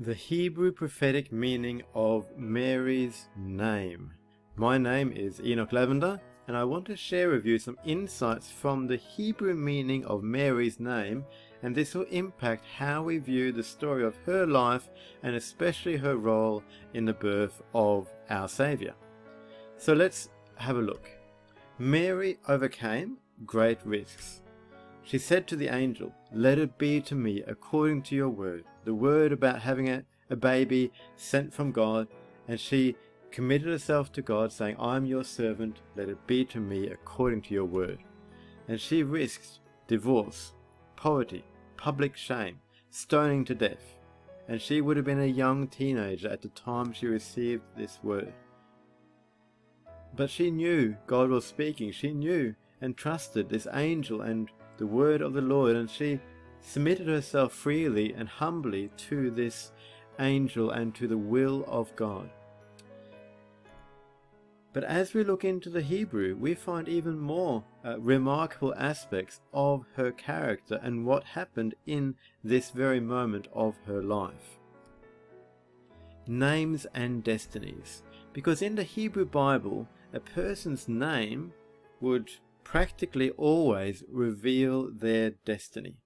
The Hebrew prophetic meaning of Mary's name. My name is Enoch Lavender, and I want to share with you some insights from the Hebrew meaning of Mary's name, and this will impact how we view the story of her life and especially her role in the birth of our Saviour. So let's have a look. Mary overcame great risks. She said to the angel, "Let it be to me according to your word." The word about having a baby sent from God, and she committed herself to God, saying, "I am your servant, let it be to me according to your word." And she risked divorce, poverty, public shame, stoning to death. And she would have been a young teenager at the time she received this word. But she knew God was speaking. She knew and trusted this angel and the word of the Lord, and she submitted herself freely and humbly to this angel and to the will of God. But as we look into the Hebrew, we find even more remarkable aspects of her character and what happened in this very moment of her life. Names and destinies. Because in the Hebrew Bible, a person's name would practically always reveal their destiny.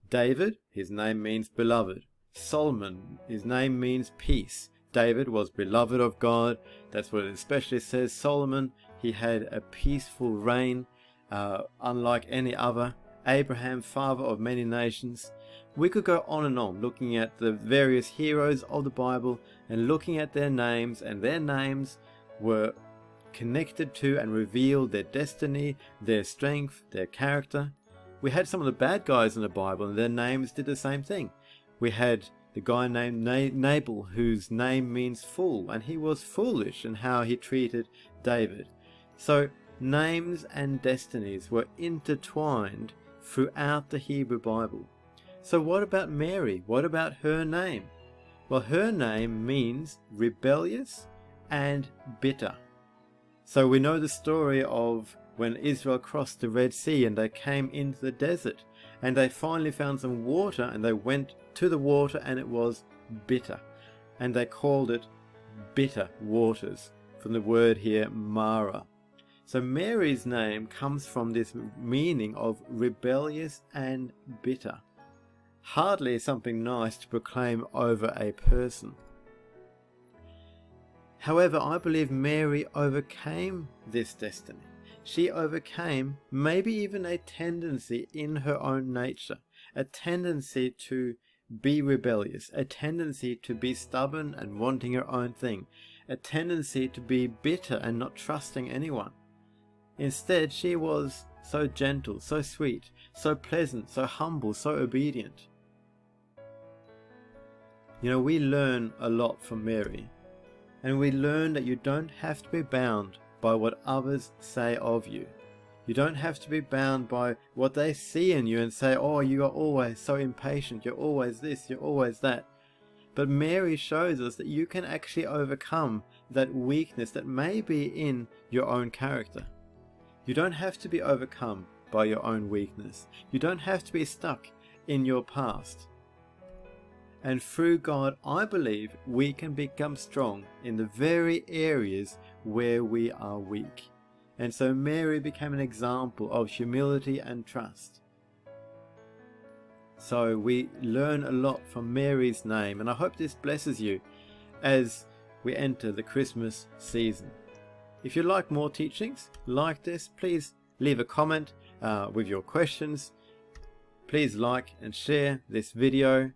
David, his name means beloved. Solomon, his name means peace. David was beloved of God. That's what it especially says. Solomon, he had a peaceful reign, unlike any other. Abraham, father of many nations. We could go on and on looking at the various heroes of the Bible and looking at their names, and their names were connected to and revealed their destiny, their strength, their character. We had some of the bad guys in the Bible, and their names did the same thing. We had the guy named Nabal, whose name means fool, and he was foolish in how he treated David. So names and destinies were intertwined throughout the Hebrew Bible. So what about Mary? What about her name? Well, her name means rebellious and bitter. So we know the story of when Israel crossed the Red Sea and they came into the desert, and they finally found some water, and they went to the water and it was bitter, and they called it bitter waters, from the word here Mara. So Mary's name comes from this meaning of rebellious and bitter. Hardly something nice to proclaim over a person. However, I believe Mary overcame this destiny. She overcame maybe even a tendency in her own nature, a tendency to be rebellious, a tendency to be stubborn and wanting her own thing, a tendency to be bitter and not trusting anyone. Instead, she was so gentle, so sweet, so pleasant, so humble, so obedient. You know, we learn a lot from Mary. And we learn that you don't have to be bound by what others say of you. You don't have to be bound by what they see in you and say, "Oh, you are always so impatient, you're always this, you're always that." But Mary shows us that you can actually overcome that weakness that may be in your own character. You don't have to be overcome by your own weakness. You don't have to be stuck in your past. And through God, I believe we can become strong in the very areas where we are weak. And so Mary became an example of humility and trust. So we learn a lot from Mary's name, and I hope this blesses you as we enter the Christmas season. If you like more teachings like this, please leave a comment with your questions. Please like and share this video,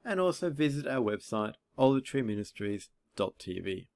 and also visit our website, olivetreeministries.tv.